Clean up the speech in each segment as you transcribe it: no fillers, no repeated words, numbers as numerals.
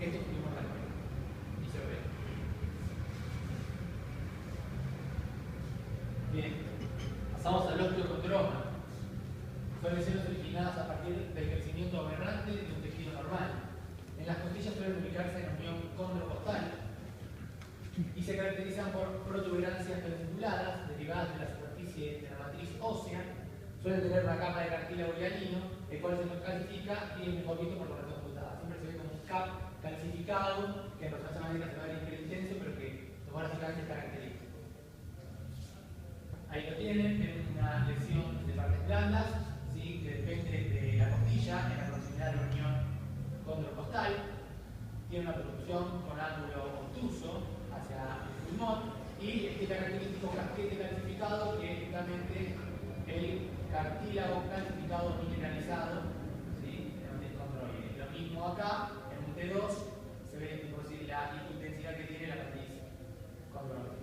Esto es un rango. Y se ve. Bien. Pasamos al osteocondroma. Son lesiones originadas a partir del crecimiento aberrante de un tejido normal. En las costillas suelen ubicarse en unión condrocostal y se caracterizan por protuberancias pedunculadas derivadas de la superficie de la matriz ósea. Suelen tener una capa de cartílago hialino, el cual se nos calcifica y es mejor visto por la región computada. Siempre se ve como un cap calcificado, que en resonancia magnética se va a ver inteligencia, pero que topográficamente es característico. Ahí lo tienen, en una lesión de partes blandas, ¿sí? Que depende de la costilla, en la proximidad de la unión condrocostal. Tiene una producción con ángulo obtuso hacia el pulmón y este característico casquete calcificado que es justamente el cartílago calcificado mineralizado, ¿sí? En el condroide. Lo mismo acá, en un T2, se ve por decir, la intensidad que tiene la matriz condroide.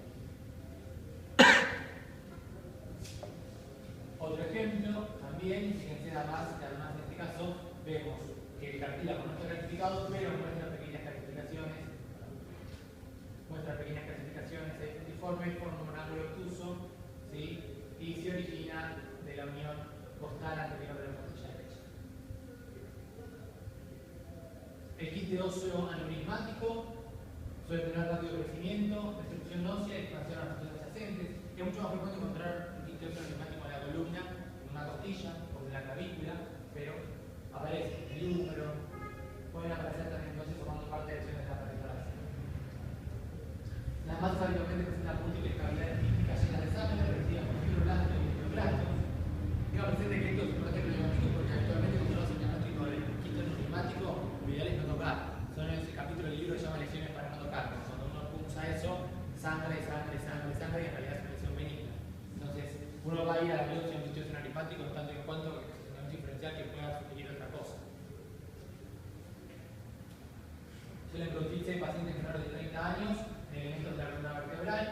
Otro ejemplo, también, fíjense además en este caso, vemos que el cartílago no está calcificado, pero muestra pequeñas calcificaciones deformes, forma un ángulo obtuso, ¿sí? Y se origina de la unión costal anterior de la costilla derecha. El quiste óseo aneurismático suele tener rápido crecimiento, destrucción ósea y expansión a las regiones adyacentes. Es mucho más frecuente encontrar un quiste óseo aneurismático en la columna, en una costilla o en la clavícula, pero aparece en el húmero, pueden aparecer también entonces formando parte de lesiones de la pared torácica. Las masas habitualmente presentan múltiples cavidades quísticas llenas de sangre, revestidas con fibroblastos y osteoblastos. Tenga presente que esto es importante que lo diagnóstico porque habitualmente cuando uno hace el diagnóstico del quiste neurismático, lo ideal es no tocar. Son en ese capítulo del libro que se llama lesiones para no tocar. Cuando uno pulsa eso, sangre, y en realidad es una lesión benigna. Entonces, uno va a ir a la biopsia de un quiste neurismático en tanto en cuanto que es un diagnóstico diferencial que pueda sugerir otra cosa. Suelen producirse en pacientes menores de 30 años en elementos de la columna vertebral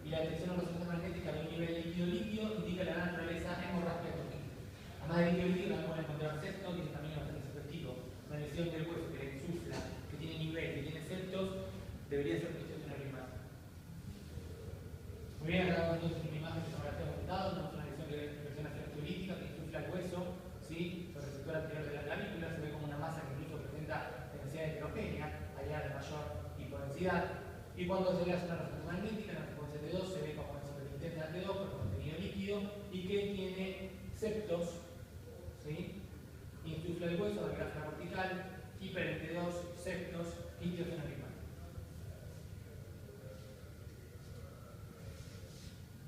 y la detección en resonancia magnética de un nivel líquido-líquido indica la naturaleza hemorrágica del quiste. Además de líquido-líquido también pueden encontrar septos y es también bastante sugestivo. Una lesión del hueso que le insufla, que tiene nivel, que tiene septos, debería ser cuestión de una imagen. Muy bien, acá vamos entonces una imagen de tomografía computada, tenemos una lesión de presión electrolítica que insufla el hueso, ¿sí? Sobre el sector anterior de la clavícula, se ve como una masa que incluso presenta densidad heterogénea, allá de mayor hipodensidad. Y cuando se le hace una resonancia magnética, en la frecuencia T2 se ve como es intensa T2 con contenido líquido y que tiene septos, ¿sí? Insufla el hueso, de la cortical, hiper en T2, septos, quistes aneurismáticos.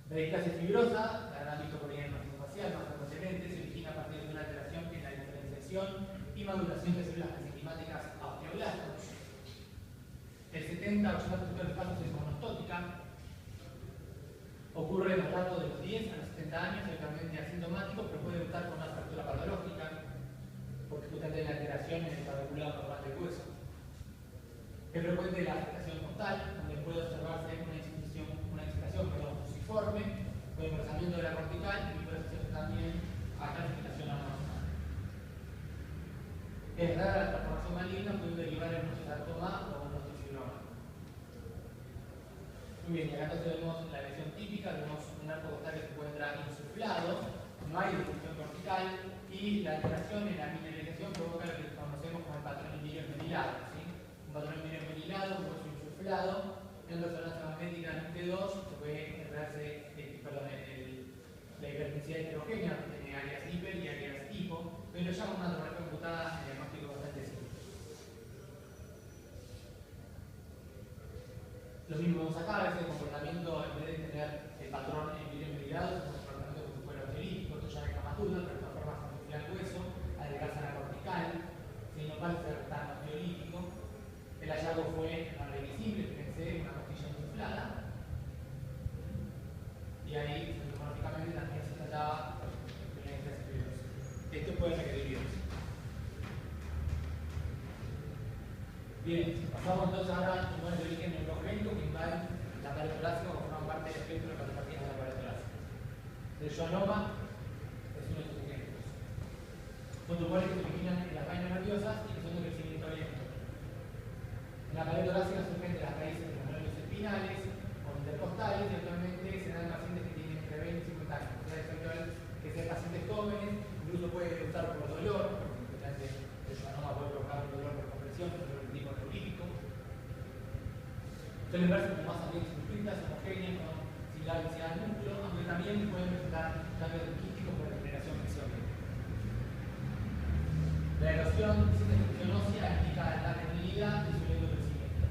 La displasia fibrosa, la habrán visto por ahí en el facial más frecuentemente, se origina a partir de una alteración en la diferenciación y maduración de células mesenquimáticas a osteoblastos. El 70-80% de los casos es monostótica. Ocurre en el rango de los 10 a los 70 años, actualmente asintomático, pero puede estar con una fractura patológica, porque justamente hay la alteración en el cuadriculado normal del hueso. Es frecuente la afectación costal, donde puede observarse una incitación fusiforme, con engrosamiento de la cortical y puede asociarse también a calcificación anormal. Es rara la transformación maligna, puede derivar en un sarcoma o un osteofibroma. Muy bien, y acá entonces vemos la lesión típica, vemos un arco costal que se encuentra insuflado, no hay distribución cortical y la alteración en la mineralización provoca lo que conocemos como el patrón Emilio envenilado, ¿sí? Un patrón Emilio envenilado, un hueso insuflado, en resonancia magnética en un T2 se puede verse la hipertensidad heterogénea, que tiene áreas hiper y áreas hipo, pero lo llaman una tomografía computada en diagnóstico bastante simple. Lo mismo vemos acá, ese comportamiento, en vez de tener el patrón envirado, es un comportamiento como si fuera osteolítico, esto ya es camatudo, pero de todas formas se infla el hueso, adelgaza la cortical, si no parece ser tan osteolítico. El hallazgo fue reversible, fíjense, una costilla insuflada, y ahí, sintomáticamente, también se trataba de una displasia fibrosa. Esto puede requerir biopsia. Bien, pasamos entonces ahora a tumores de origen neurogénico que invaden la pared torácica o forman parte del espectro de patopatías de la pared torácica. El schwannoma es uno de sus ejemplos. Son tumores que se originan en las vainas nerviosas y que son de crecimiento lento. la pared torácica surgen de las raíces de los nervios espinales o intercostales y actualmente se dan en pacientes que tienen entre 20 y 50 años. O sea, es habitual que sean pacientes jóvenes, incluso puede usar por dolor, porque el schwannoma puede provocar dolor por compresión, dolor de tipo neurítico. Suelen verse como masas bien circunscritas, homogéneas, con similar densidad del músculo, aunque también pueden presentar cambios quísticos por degeneración fisiológica. La erosión sin destrucción ósea indica la tenuidad y su lento crecimiento.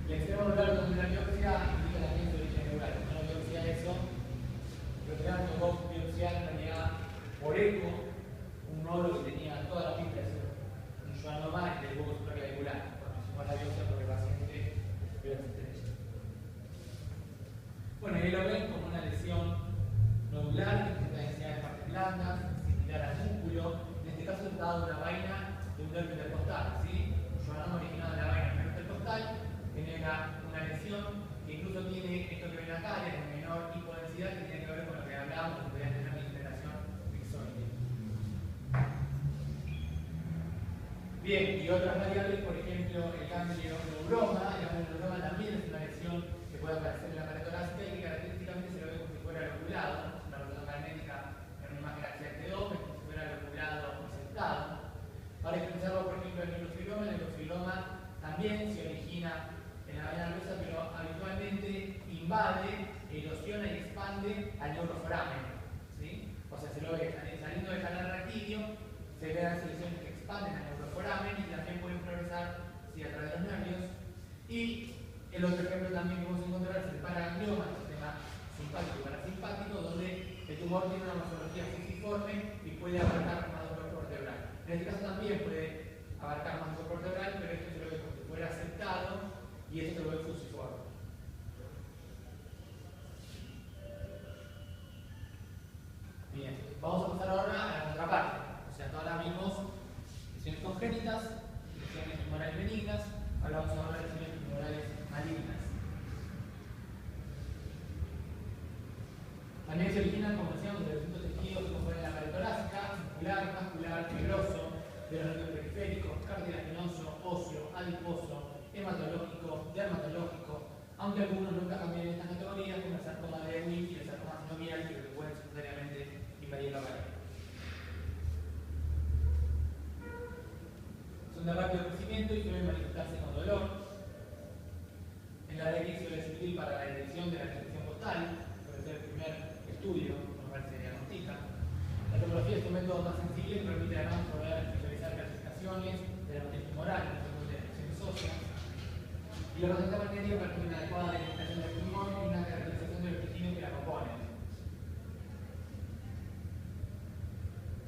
El extremo neural de la biopsia indica también su origen neural. Una biopsia es eso, pero que era un biopsia en realidad por eco, un nódulo que tenía toda la pista, un schwannoma del huevo supraclavicular. La biopsia por el paciente vio la estrella. Bueno, ahí lo ven como una lesión nodular que presenta densidad de partes blandas, similar al músculo. En este caso se trata de una vaina de un nervio intercostal, ¿sí? Un schwannoma originado de la vaina del nervio intercostal genera una lesión que incluso tiene esto que ven acá, de menor hipodensidad, que tiene que ver con lo que hablábamos, que podría tener una integración mixoide. Bien, y otras variables, por ejemplo, el cambio neuroma. El cambio neuroma también es una lesión que puede aparecer en la pared torácica y que característicamente se lo ve como si fuera loculado. Una resolución magnética en una imagen axial de como si fuera loculado o sentado. Para expresarlo, por ejemplo, el neurofiloma también se origina en la vena nerviosa, pero habitualmente invade, erosiona y expande al neuroforamen, ¿sí? O sea, se lo ve saliendo del canal raquídeo, se ven las lesiones que expanden al neuroforamen y también pueden progresar a través de los nervios. Y el otro ejemplo también que vamos a encontrar es el paraganglioma, el sistema simpático y parasimpático, donde el tumor tiene una morfología fusiforme y puede abarcar más de un cuerpo vertebral. En este caso también puede abarcar más de un cuerpo vertebral, pero esto se lo ve como si fuera aceptado y esto se lo ve fusiforme. Bien, vamos a pasar ahora a la contraparte. O sea, hasta ahora vimos lesiones congénitas, lesiones tumorales benignas, ahora vamos a hablar de lesiones tumorales malignas. También se originan, como decíamos, de distintos tejidos que componen la pared torácica, muscular, vascular, fibroso, de los nervios periféricos, cartilaginoso, óseo, adiposo, hematológico, dermatológico, aunque algunos nunca cambian en estas categorías, como el sarcoma de Ewing y el sarcoma sinovial, que pueden secundariamente invadir la pared. Son de rápido crecimiento y suelen manifestarse con dolor. En la RX suele servir para la detección de la infección postal, puede ser el primer estudio con el cual se diagnostica. La tomografía es un método más sensible que permite además poder visualizar clasificaciones de la matriz tumoral, de lesiones óseas. Y la resonancia magnética permite una adecuada identificación del tumor y una caracterización de los tejidos que la componen.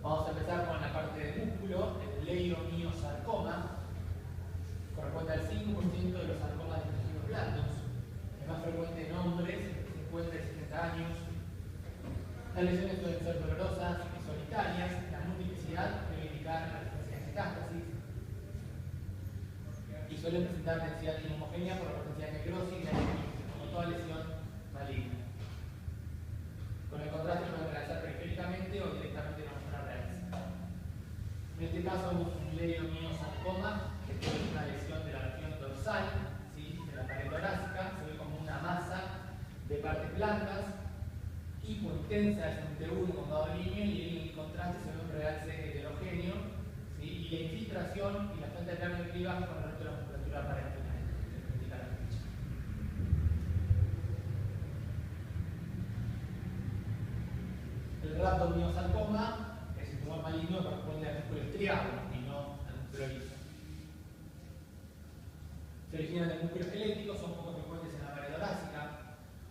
Vamos a empezar con la parte del músculo, el leiomiosarcoma. Corresponde al 5% de los sarcomas de tejidos blandos. Es más frecuente en hombres entre 50 y 60 años. Las lesiones pueden ser dolorosas y solitarias. La multiplicidad debe indicar la presencia de metástasis. Y suelen presentar densidad inhomogénea por la presencia de necrosis y anemia, como toda lesión maligna. Con el contraste pueden realizar periféricamente o directamente en la zona raíz. En este caso vemos un leiomiosarcoma, que es una lesión de la región dorsal, ¿sí? De la pared torácica, se ve como una masa de partes blancas, hipointensa, es un T1 con dado línea, y en el contraste se ve un realce heterogéneo, ¿sí? Y la infiltración y la fuente de carne de clivaje con el resto de la musculatura parental. El rhabdomyosarcoma es el tumor maligno que corresponde al músculo estriado y no al músculo liso. Se originan del músculo esquelético, son poco frecuentes en la pared torácica,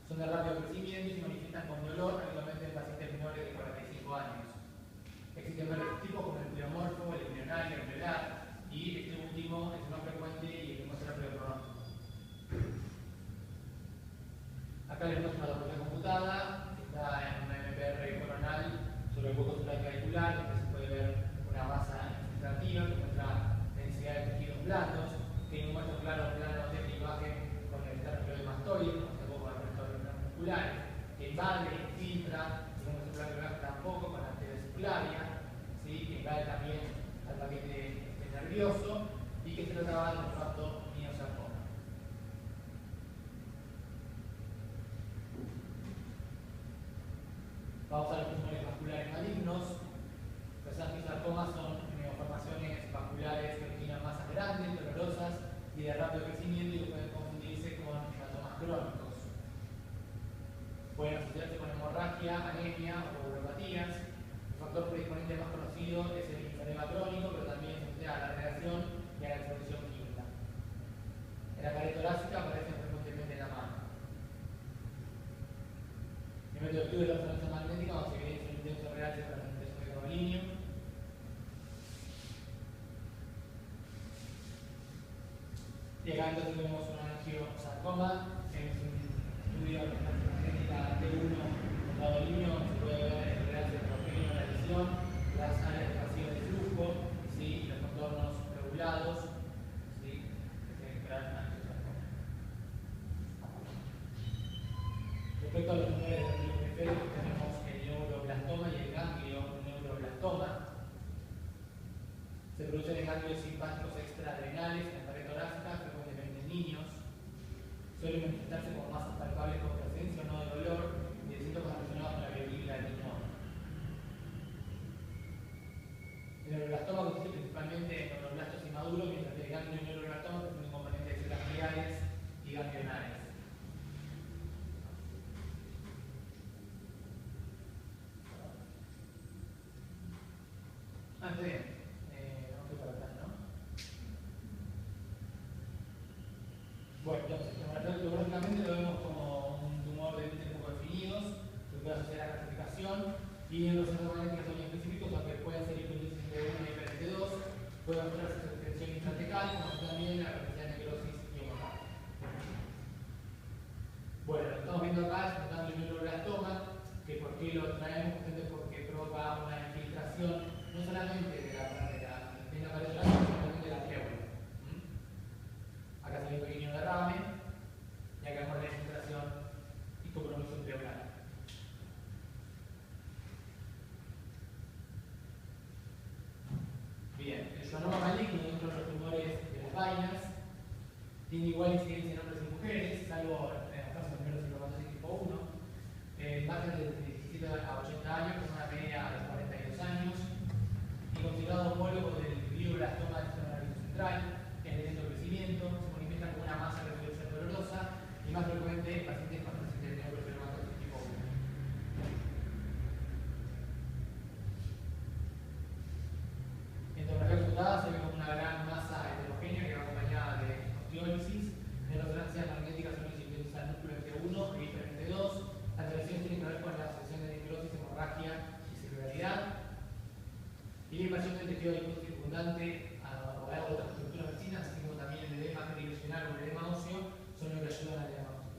son de rápido crecimiento y se manifiestan con dolor, habitualmente en pacientes menores de 45 años. Existen varios tipos como el pleomorfo, el embrionario, el velar, y este último es el más frecuente y el que más rápido pronóstico. Acá les muestro una tomografía computada, está en una MPR coronal sobre el hueco supraclavicular, donde se puede ver una masa infiltrativa que muestra densidad de tejidos blandos, tiene un muestro claro plano de clivaje con el esternocleidomastoide, como se poco al resto de los musculares, que invade, infiltra, y un muestro claro clivaje tampoco con la arteria subclavia, ¿sí? Que invade también al paquete nervioso, trataba del olfato miosarcoma. Vamos a los tumores vasculares malignos. Los angiosarcomas son neoformaciones vasculares que originan masas grandes, dolorosas y de rápido crecimiento y que pueden confundirse con hematomas crónicos. Pueden asociarse con hemorragia, anemia o neuropatías. El factor predisponente más conocido es el linfedema crónico, pero también se asocia a la radiación y a la exposición química. En la pared torácica aparecen frecuentemente en la mano. En el método de estudio de la resonancia magnética vamos a evidenciar un intenso realce para el ingreso de gabalinio. Y acá entonces tenemos un angiosarcoma, que es un estudio de la resonancia magnética T1 con gabalinio, donde se puede ver el realce heterogéneo de la lesión, las áreas de vacío de flujo, ¿sí? Los contornos regulados, ¿sí? Este es el gran angiosarcoma. Respecto a los tumores de ganglio periférico, tenemos el neuroblastoma y el ganglio neuroblastoma. Se producen en ganglios simpáticos extraadrenales en la pared torácica, frecuentemente en niños. Suelen manifestarse con masas palpables con presencia o no de dolor y de síntomas relacionados con la viabilidad del riñón. El neuroblastoma consiste principalmente en neuroblastos inmaduros, mientras que el ganglio neuroblastoma tiene un componente de células gliales y ganglionares. Está bien. Vamos a ir para atrás, ¿no? Bueno, entonces, hemorrágicamente lo vemos como un tumor de límites poco definidos, que puede asociar a la calcificación, y en los centros magnéticos son específicos, aunque pueden ser hipertensión de 1 y hipertensión 2, puede mostrarse su extensión intratecal, como también la presencia de necrosis y hemorragia. Bueno, lo que estamos viendo acá es un ganglio neuroblastoma, que por qué lo traemos justamente porque provoca una infiltración no solamente de la pared torácica, sino también de la pleura. Acá salió un pequeño derrame y acá vemos la infiltración y compromiso pleural. Bien, el schwannoma maligno dentro de los tumores de las vainas tiene igual incidencia en hombres y mujeres, salvo en los casos de neurofibromatosis tipo 1, margen de 17 a 80 años, con una media de 42 años, y considerado homólogo del glioblastoma del sistema nervioso central, es de lento crecimiento, se manifiesta como una masa residual dolorosa y más frecuente en pacientes con presente de neurofibromatosis tipo 1. En tomografía computada se ve como una gran masa heterogénea que va acompañada de osteólisis. En resonancias magnéticas son incipientes al núcleo MT1 y MT2. Las alteraciones tienen que ver con la asociación de necrosis, hemorragia y celularidad. Y la invasión del tejido adiposo circundante o de otras estructuras vecinas, así como también el edema perilesional o el edema óseo, son los que ayudan al edema óseo.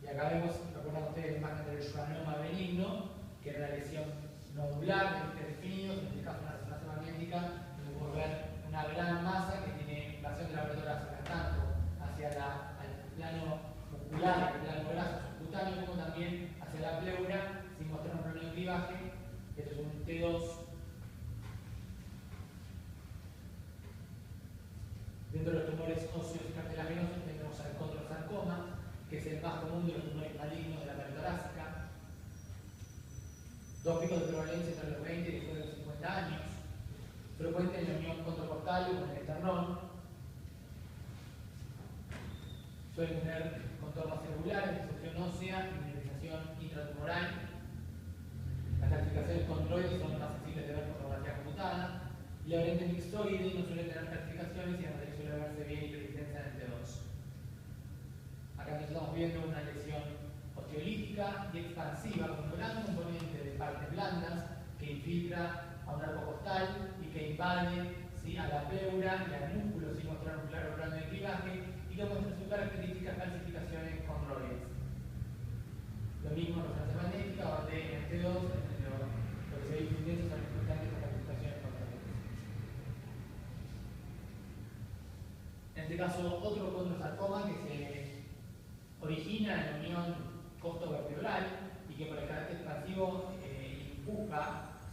Y acá vemos, recuerdan ustedes, la imagen del schwannoma benigno, que era una lesión nodular de límites definidos, en este caso una resonancia magnética, donde podemos ver una gran masa que tiene invasión de la pared torácica, tanto hacia el plano muscular, el plano graso subcutáneo, como también hacia la pleura, sin mostrar un plano de clivaje. Esto es un T2. Dentro de los tumores óseos y cartilaginosos tenemos el condrosarcoma, que es el más común de los tumores malignos de la pared torácica. Dos picos de prevalencia entre los 20 y después de los 50 años. Frecuente en la unión contraportal o en el esternón. Suelen tener contornos celulares, disfunción ósea y mineralización intratumoral. Las calcificaciones condroides son más sensibles de ver con tomografía computada. Y la variante mixtoide no suele tener calcificaciones y la matriz suele verse bien y resistencia en el T2. Acá nos estamos viendo una lesión osteolítica y expansiva con un gran componente de partes blandas que infiltra a un arco costal y que invade, ¿sí?, a la pleura y al músculo sin mostrar un claro plano de clivaje y que muestra sus características calcificaciones condroides. Lo mismo en resonancia magnética, donde en el T2 lo que se ve infundiendo son importantes calcificaciones condroides. En este caso, otro condrosarcoma que se origina en la unión costo-vertebral y que por el carácter expansivo empuja,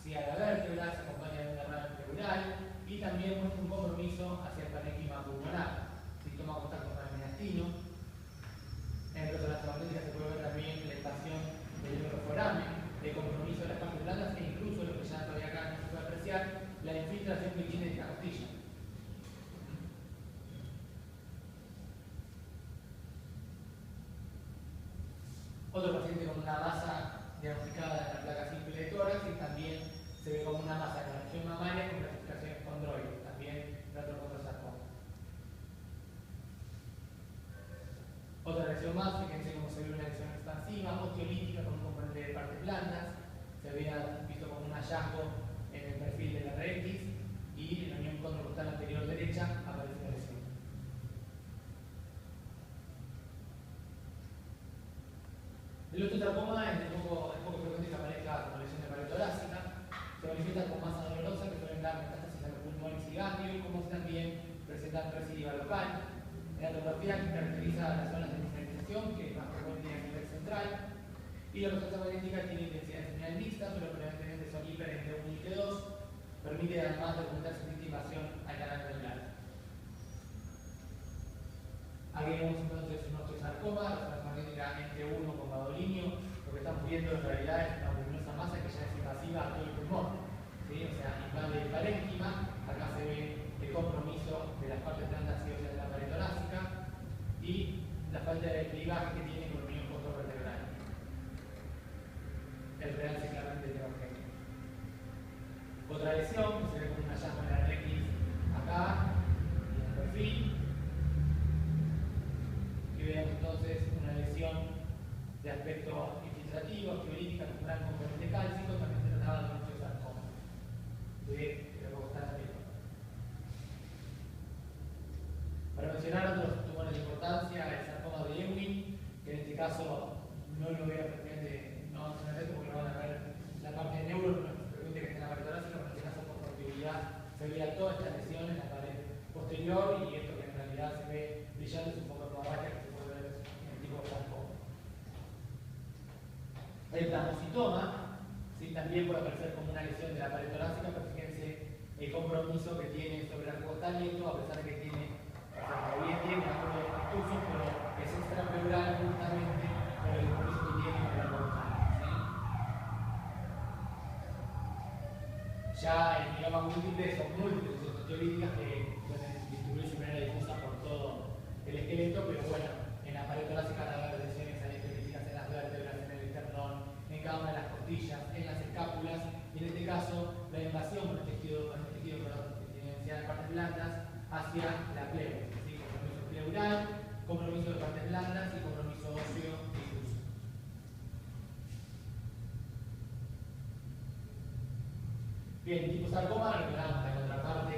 ¿sí?, a la vértebra, se acompaña de un derrame pleural y y también muestra un compromiso hacia el parénquima pulmonar. Si toma contacto con el mediastino, en el resonancia magnética se puede ver también la invasión del neuroforamen, el compromiso de las partes blandas e incluso lo que ya todavía acá no se puede apreciar, la infiltración que tiene esta costilla. Otro paciente con una masa diagnosticada en la placa simple de tórax y también se ve como una masa de la región mamaria con clasificación espondroide, también retrocondrosarcoma. Otra lesión más, fíjense cómo se ve una lesión expansiva, osteolítica con un componente de partes blandas, se había visto como un hallazgo en el perfil de la RX y en la unión condrocostal anterior derecha aparece la lesión. El osteosarcoma es poco frecuente que aparezca como lesión de pared torácica, se manifiesta con masa dolorosa que suelen dar metástasis a los pulmones y ganglios, como también presentan recidiva local. La topografía que caracteriza las zonas de diferenciación, que es más frecuente a nivel central, y la resonancia magnética tiene intensidad de señal mixta, pero preferentemente son hiper entre 1 y T2, permite además documentar su invasión al canal granular. Aquí vemos entonces un osteosarcoma, resonancia magnética entre 1 con gadolinio. Lo que estamos viendo en realidad es una voluminosa masa que ya es invasiva a todo el pulmón, ¿sí? O sea, invade el parénquima. Acá se ve el compromiso de las partes blandas y óseas de la pared torácica y la falta de clivaje que tiene con el unión costovertebral. El real es claramente heterogéneo. Otra lesión que se ve con un hallazgo en la RX acá y en el perfil. Y vemos entonces una lesión de aspecto infiltrativo, osteolítica, con gran componente cálcico, también se trataba de un osteosarcoma de retrocostal anterior. Para mencionar otros tumores de importancia, el sarcoma de Ewing, que en este caso no lo voy a pretender, no vamos a hacer esto porque no van a ver la parte de neuro, no es frecuente que esté en la pared torácica, pero en este caso por continuidad se veía toda esta lesión en la pared posterior y esto que en realidad se ve brillando es un poco de barraca que se puede ver en el tipo de sarcoma. El plasmocitoma, ¿sí? También puede aparecer como una lesión de la pared torácica, pero fíjense el compromiso que tiene sobre la costal y esto, a pesar de que tiene, o sea, todavía tiene un acuerdo de contusión, pero es extrapleural justamente por el compromiso que tiene con la costal. ¿Sí? Ya en mieloma múltiple son múltiples osteolíticas que pueden distribuirse de manera difusa por todo el esqueleto, pero bueno, en la pared torácica va a haber lesiones aleatolíticas en las vértebras, en el esternón, en cada una de las costillas, en las escápulas, y en este caso la invasión con el tejido que tiene densidad de partes blandas hacia la pleura, ¿sí? Compromiso pleural, compromiso de partes blandas y compromiso óseo difuso. Bien, liposarcoma, recuperamos la contraparte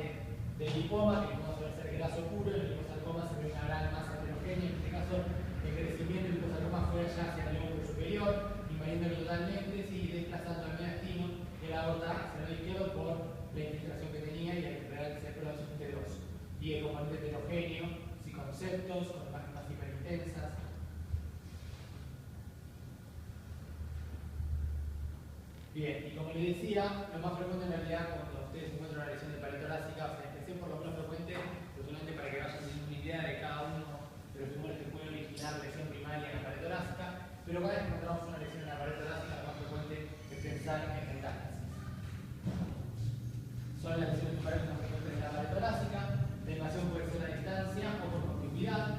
del lipoma, que como suele ser graso puro. En el liposarcoma se ve una gran masa heterogénea. En este caso, el crecimiento del liposarcoma fue allá hacia el lóbulo superior, invadiéndolo totalmente, y desplazando al mediastino y el aorta hacia el izquierdo por la infiltración que tenía y el real separación T2. Y el componente heterogéneo, sí, con septos, con imágenes hiperintensas. Bien, y como les decía, lo más frecuente en realidad cuando ustedes encuentran una lesión de pared torácica, o sea, empecé por lo menos frecuente, solamente para que vayan teniendo una idea de cada uno de los tumores que pueden originar lesión primaria en la pared torácica, pero cada vez que encontramos una lesión en la pared torácica, lo más frecuente es pensar en metástasis. Son las lesiones tumorales más frecuentes de la pared torácica, la invasión puede ser a distancia o por continuidad,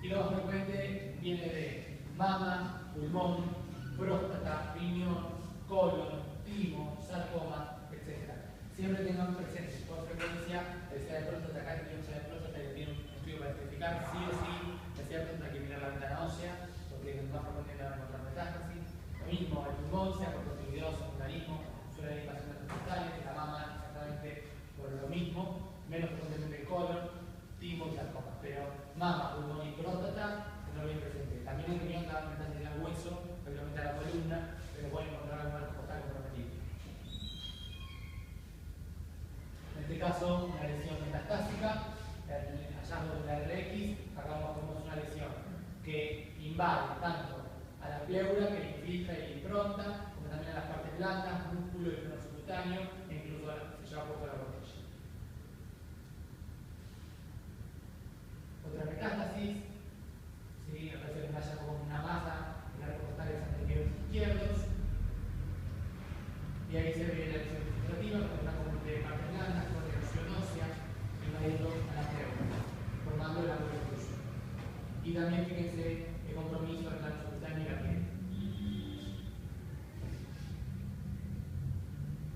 y lo más frecuente viene de mama, pulmón, próstata, riñón, colon, timo, sarcoma, etc. Siempre tengan presente por frecuencia el sea de próstata. Acá tiene un sea de próstata que tiene un estudio para identificar sí o sí el sea de próstata. Hay que mirar la ventana ósea porque es más frecuente que la encontrar metástasis. Lo mismo, el pulmón, sea por continuidad o secundarismo, suele haber invasión de los genitales, la mama exactamente por lo mismo, menos frecuentemente el colon, timo y sarcoma. Pero mama, pulmón y próstata no bien presente. También el riñón da metástasis al hueso, obviamente a la columna, pero pueden encontrar algún costal comprometido. En este caso, una lesión metastásica, el hallazgo de la RX, acá vemos una lesión que invade tanto a la pleura, que infiltra y impronta, como también a las partes blandas, músculo y freno subcutáneo, e incluso se lleva puesto a la costilla. y ahí se ve la lesión degenerativa con una componente de parte blanda, con erosión ósea, invadiendo a la pleura, formando el ángulo de oclusión. Y también fíjense el compromiso entre la subcutánea y la piel.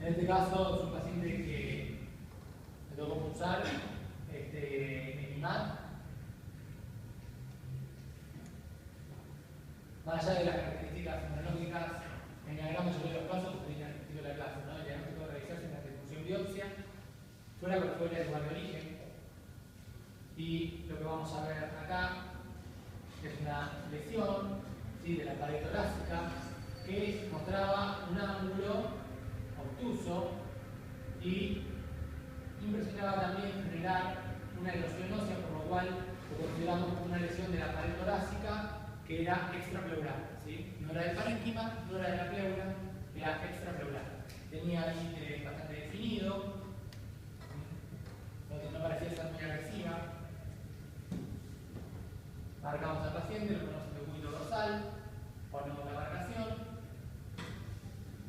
En este caso es un paciente que le tocó pulsar Nelimab. Más allá de las características inmunológicas, en la gran mayoría de los casos, como dije al principio de la clase, ¿no? El diagnóstico de realizarse en la reconstrucción biopsia, fuera cual fuera el lugar de origen. Y lo que vamos a ver acá es una lesión, ¿sí?, de la pared torácica que mostraba un ángulo obtuso y impresionaba también generar una erosión ósea, por lo cual lo consideramos como una lesión de la pared torácica que era extrapleural, ¿sí? No era del parénquima, no era de la pleura, era extrapleural. Tenía límite bastante definido, no parecía ser muy agresiva. Marcamos al paciente, lo ponemos en el cúbito dorsal, ponemos la marcación,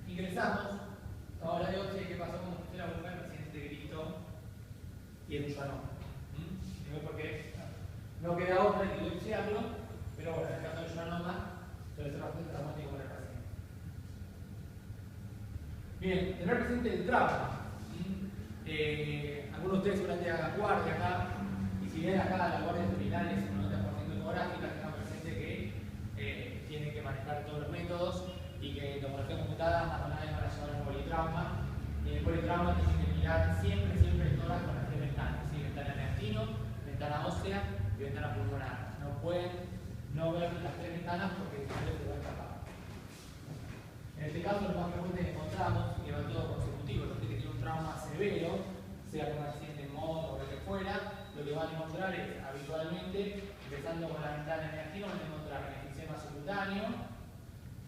ingresamos, tomamos la biopsia y ¿qué pasó? Como usted la boca, el paciente gritó y el schwannoma. Porque no queda otra que biopsiarlo. Pero bueno, en el caso del schwannoma suele ser bastante traumático para el paciente. Bien, tener presente el trauma. Algunos de ustedes seguramente hagan guardia acá, y si bien acá la guardia abdominal es un 90% ecográfica, tengan presente que tienen que manejar todos los métodos y que tomografía computada más o menos van a llevar al politrauma. Y en el politrauma tienen que mirar siempre el tórax con las tres ventanas, ¿sí? Ventana de intestino, ventana ósea y ventana pulmonar. No pueden no ver las tres ventanas porque no les va a escapar. En este caso, lo más frecuente que encontramos, que va todo consecutivo, el paciente que tiene un trauma severo, sea por un accidente en moto o lo que fuera, lo que van a encontrar es habitualmente, empezando con la ventana en negativo, van a encontrar el enfisema subcutáneo,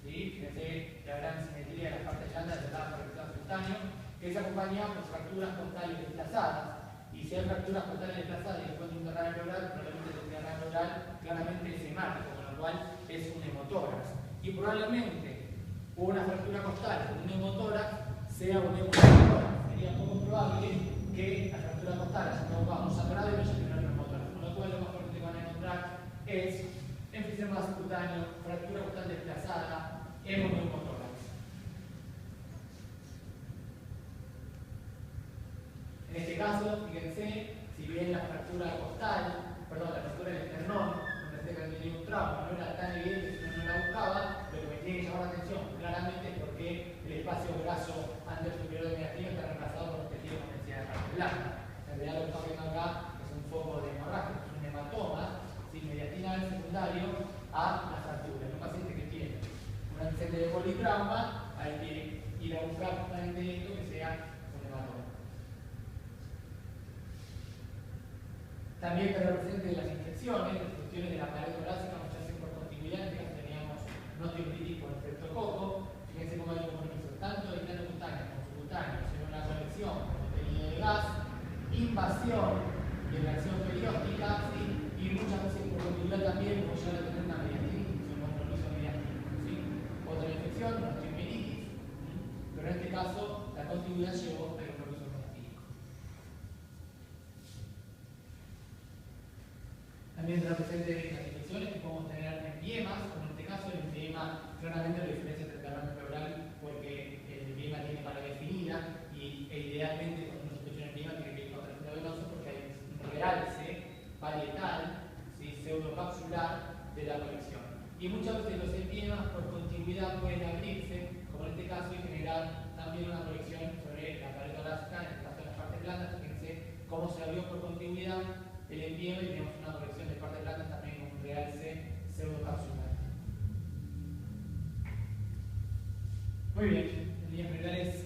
¿sí? Fíjense la gran simetría de las partes blandas de cada parte subcutáneo, que es acompañada por fracturas costales desplazadas. Y si hay fracturas costales desplazadas y después de un derrame pleural, probablemente el derrame pleural claramente es hemático, con lo cual es un hemotórax. Y probablemente una fractura costal con un hemotórax sea un hemotórax. Sería poco probable que la fractura costal haya provocado un sangrado y no haya generado un hemotórax. Con lo cual lo más fuerte que van a encontrar es enfisema subcutáneo, fractura costal desplazada, hemotórax. En este caso, fíjense, si bien la fractura del esternón, donde se que tenía un trauma, no era tan evidente si uno no la buscaba, lo que me tiene que llamar la atención claramente es porque el espacio graso anterior superior de negativo está reemplazado por un tejido con densidad de parte blanda. En realidad lo que estamos viendo acá es un foco de hemorragia, es un hematoma, sin mediastina del secundario a la fractura. En un paciente que tiene un antecedente de politrauma, hay que ir a buscar justamente esto que sea un hematoma. También tener presente las infecciones de la pared torácica, muchas veces por continuidad, en este caso teníamos notiolitis por streptococo. Fíjense cómo hay un compromiso tanto de plano cutáneo como subcutáneo, en una colección con contenido de gas, invasión de reacción perióstica, ¿sí? Y muchas veces por continuidad también, como llegar a tener una mediastinitis, un compromiso mediastínico, ¿sí? Otra infección, una osteomielitis, pero en este caso la continuidad llevó al compromiso mediastínico. También tener presente las infecciones que podemos tener empiemas, como en este caso el empiema, claramente la diferencia entre el derrame pleural, porque el empiema tiene pared definida y idealmente cuando uno sospecha un empiema tiene que ir contra el venoso porque hay un realce parietal, ¿sí? Pseudocapsular de la colección. Y muchas veces los empiemas por continuidad pueden abrirse, como en este caso, y generar también una colección sobre la pared torácica, en este caso de las partes blandas. Fíjense cómo se abrió por continuidad el empiema y tenemos una colección de partes blandas también con un realce pseudocapsular. Muy bien, en líneas generales